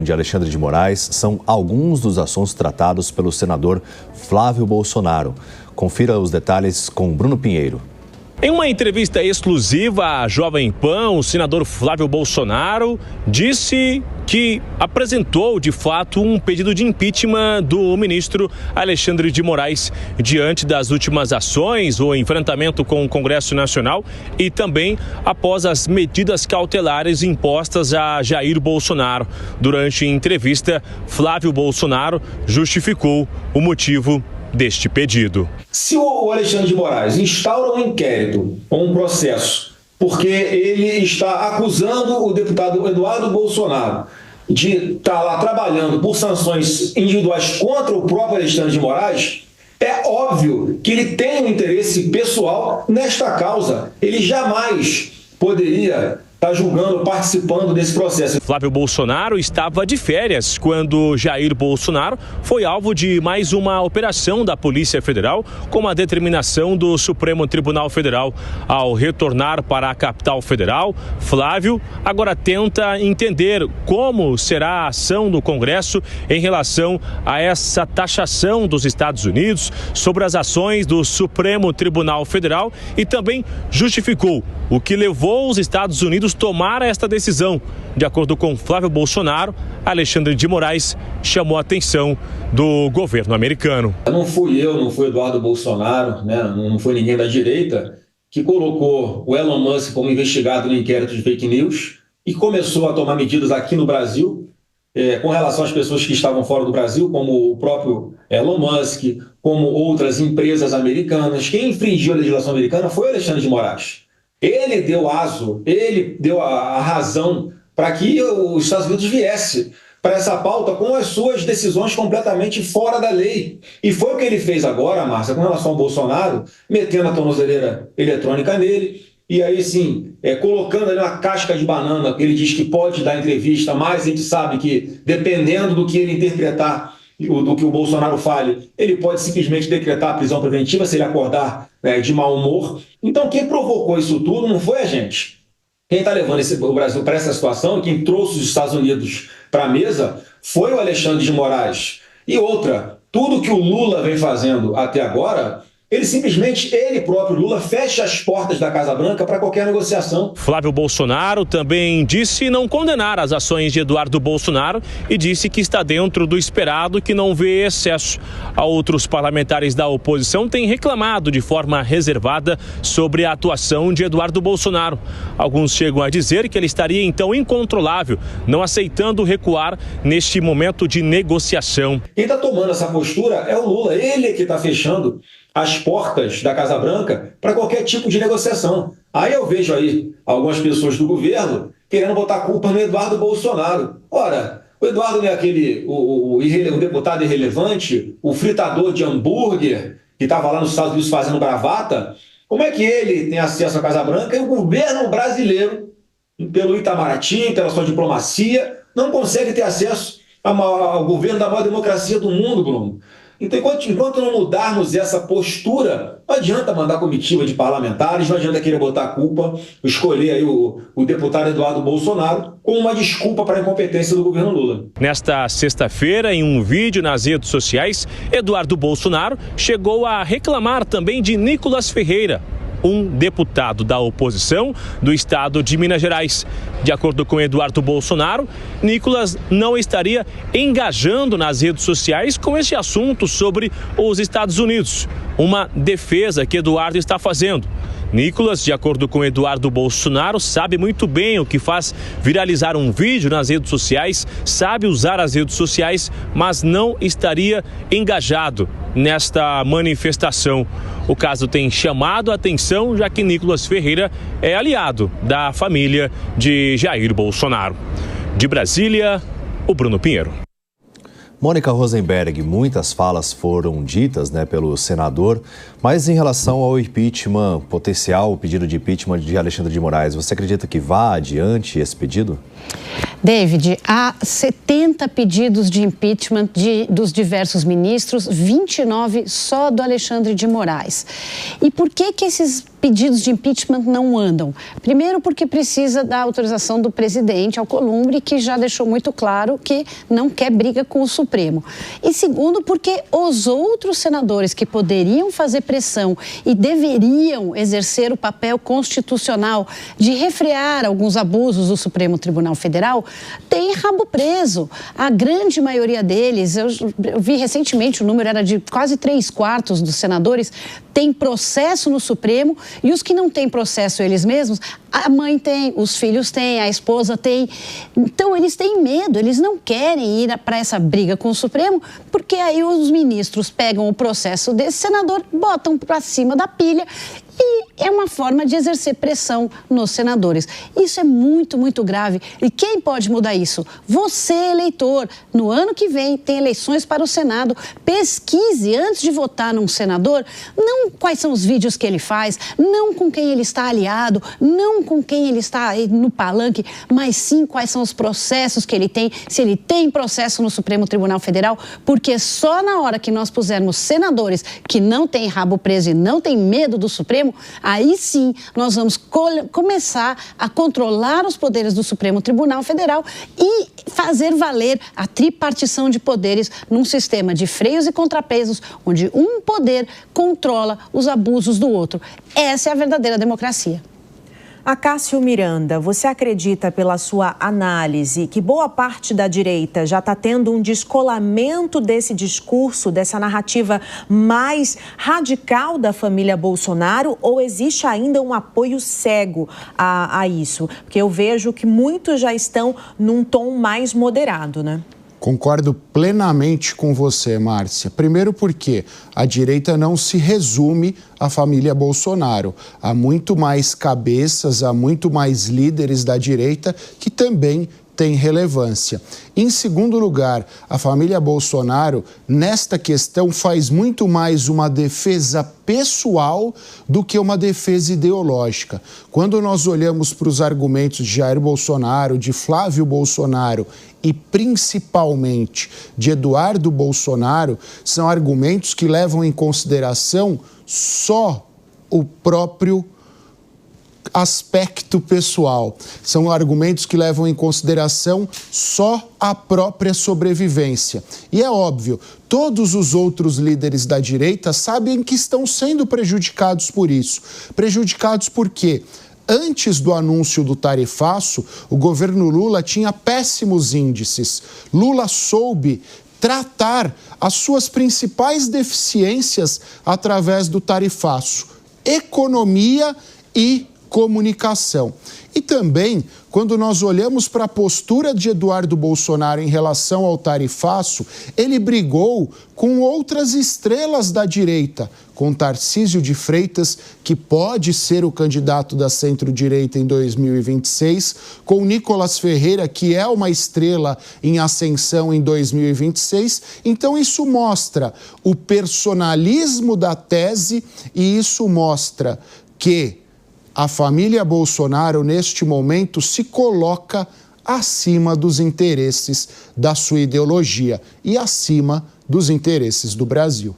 De Alexandre de Moraes são alguns dos assuntos tratados pelo senador Flávio Bolsonaro. Confira os detalhes com Bruno Pinheiro. Em uma entrevista exclusiva à Jovem Pan, o senador Flávio Bolsonaro disse que apresentou, de fato, um pedido de impeachment do ministro Alexandre de Moraes diante das últimas ações, o enfrentamento com o Congresso Nacional e também após as medidas cautelares impostas a Jair Bolsonaro. Durante a entrevista, Flávio Bolsonaro justificou o motivo deste pedido. Se o Alexandre de Moraes instaura um inquérito ou um processo porque ele está acusando o deputado Eduardo Bolsonaro de estar lá trabalhando por sanções individuais contra o próprio Alexandre de Moraes, é óbvio que ele tem um interesse pessoal nesta causa. Ele jamais poderia estar julgando, participando desse processo. Flávio Bolsonaro estava de férias quando Jair Bolsonaro foi alvo de mais uma operação da Polícia Federal com a determinação do Supremo Tribunal Federal. Ao retornar para a capital federal, Flávio agora tenta entender como será a ação do Congresso em relação a essa taxação dos Estados Unidos sobre as ações do Supremo Tribunal Federal e também justificou o que levou os Estados Unidos a tomar esta decisão. De acordo com Flávio Bolsonaro, Alexandre de Moraes chamou a atenção do governo americano. Não fui eu, não foi Eduardo Bolsonaro, não foi ninguém da direita que colocou o Elon Musk como investigado no inquérito de fake news e começou a tomar medidas aqui no Brasil com relação às pessoas que estavam fora do Brasil, como o próprio Elon Musk, como outras empresas americanas. Quem infringiu a legislação americana foi o Alexandre de Moraes. Ele deu aso, ele deu a razão para que os Estados Unidos viesse para essa pauta com as suas decisões completamente fora da lei. E foi o que ele fez agora, Márcia, com relação ao Bolsonaro, metendo a tornozeleira eletrônica nele, e aí sim, colocando ali uma casca de banana, que ele diz que pode dar entrevista, mas a gente sabe que, dependendo do que ele interpretar, do que o Bolsonaro fale, ele pode simplesmente decretar a prisão preventiva se ele acordar de mau humor. Então, quem provocou isso tudo não foi a gente. Quem está levando o Brasil para essa situação, quem trouxe os Estados Unidos para a mesa, foi o Alexandre de Moraes. E outra, tudo que o Lula vem fazendo até agora, ele próprio, Lula, fecha as portas da Casa Branca para qualquer negociação. Flávio Bolsonaro também disse não condenar as ações de Eduardo Bolsonaro e disse que está dentro do esperado e que não vê excesso. Outros parlamentares da oposição têm reclamado de forma reservada sobre a atuação de Eduardo Bolsonaro. Alguns chegam a dizer que ele estaria então incontrolável, não aceitando recuar neste momento de negociação. Quem está tomando essa postura é o Lula, ele é que está fechando as portas da Casa Branca para qualquer tipo de negociação. Aí eu vejo aí algumas pessoas do governo querendo botar a culpa no Eduardo Bolsonaro. Ora, o Eduardo não é aquele, o deputado irrelevante, o fritador de hambúrguer que estava lá nos Estados Unidos fazendo bravata? Como é que ele tem acesso à Casa Branca e o governo brasileiro, pelo Itamaraty, pela sua diplomacia, não consegue ter acesso ao governo da maior democracia do mundo, Bruno? Então, enquanto não mudarmos essa postura, não adianta mandar comitiva de parlamentares, não adianta querer botar a culpa, escolher aí o deputado Eduardo Bolsonaro como uma desculpa para a incompetência do governo Lula. Nesta sexta-feira, em um vídeo nas redes sociais, Eduardo Bolsonaro chegou a reclamar também de Nicolas Ferreira, um deputado da oposição do estado de Minas Gerais. De acordo com Eduardo Bolsonaro, Nicolas não estaria engajando nas redes sociais com esse assunto sobre os Estados Unidos. Uma defesa que Eduardo está fazendo. Nicolas, de acordo com Eduardo Bolsonaro, sabe muito bem o que faz viralizar um vídeo nas redes sociais, sabe usar as redes sociais, mas não estaria engajado nesta manifestação. O caso tem chamado a atenção, já que Nicolas Ferreira é aliado da família de Jair Bolsonaro. De Brasília, o Bruno Pinheiro. Mônica Rosenberg, muitas falas foram ditas pelo senador, mas em relação ao impeachment potencial, o pedido de impeachment de Alexandre de Moraes, você acredita que vá adiante esse pedido? David, há 70 pedidos de impeachment dos diversos ministros, 29 só do Alexandre de Moraes. E por que esses pedidos de impeachment não andam? Primeiro, porque precisa da autorização do presidente Alcolumbre, que já deixou muito claro que não quer briga com o Supremo. E segundo, porque os outros senadores que poderiam fazer pressão e deveriam exercer o papel constitucional de refrear alguns abusos do Supremo Tribunal Federal têm rabo preso. A grande maioria deles, eu vi recentemente, o número era de quase 3/4 dos senadores, tem processo no Supremo, e os que não têm processo eles mesmos, a mãe tem, os filhos têm, a esposa tem. Então, eles têm medo, eles não querem ir para essa briga com o Supremo, porque aí os ministros pegam o processo desse senador, botam para cima da pilha, e é uma forma de exercer pressão nos senadores. Isso é muito, muito grave. E quem pode mudar isso? Você, eleitor. No ano que vem, tem eleições para o Senado. Pesquise, antes de votar num senador, não quais são os vídeos que ele faz, não com quem ele está aliado, não com quem ele está no palanque, mas sim quais são os processos que ele tem, se ele tem processo no Supremo Tribunal Federal, porque só na hora que nós pusermos senadores que não têm rabo preso e não têm medo do Supremo, aí sim nós vamos começar a controlar os poderes do Supremo Tribunal Federal e fazer valer a tripartição de poderes num sistema de freios e contrapesos, onde um poder controla os abusos do outro. Essa é a verdadeira democracia. Acácio Miranda, você acredita, pela sua análise, que boa parte da direita já está tendo um descolamento desse discurso, dessa narrativa mais radical da família Bolsonaro, ou existe ainda um apoio cego a isso? Porque eu vejo que muitos já estão num tom mais moderado, né? Concordo plenamente com você, Márcia. Primeiro porque a direita não se resume à família Bolsonaro. Há muito mais cabeças, há muito mais líderes da direita que também têm relevância. Em segundo lugar, a família Bolsonaro, nesta questão, faz muito mais uma defesa pessoal do que uma defesa ideológica. Quando nós olhamos para os argumentos de Jair Bolsonaro, de Flávio Bolsonaro e principalmente de Eduardo Bolsonaro, são argumentos que levam em consideração só o próprio aspecto pessoal. São argumentos que levam em consideração só a própria sobrevivência. E é óbvio, todos os outros líderes da direita sabem que estão sendo prejudicados por isso. Prejudicados por quê? Antes do anúncio do tarifaço, o governo Lula tinha péssimos índices. Lula soube tratar as suas principais deficiências através do tarifaço: economia e comunicação. E também, quando nós olhamos para a postura de Eduardo Bolsonaro em relação ao tarifaço, ele brigou com outras estrelas da direita, com Tarcísio de Freitas, que pode ser o candidato da centro-direita em 2026, com Nicolas Ferreira, que é uma estrela em ascensão em 2026. Então, isso mostra o personalismo da tese e isso mostra que a família Bolsonaro, neste momento, se coloca acima dos interesses da sua ideologia e acima dos interesses do Brasil.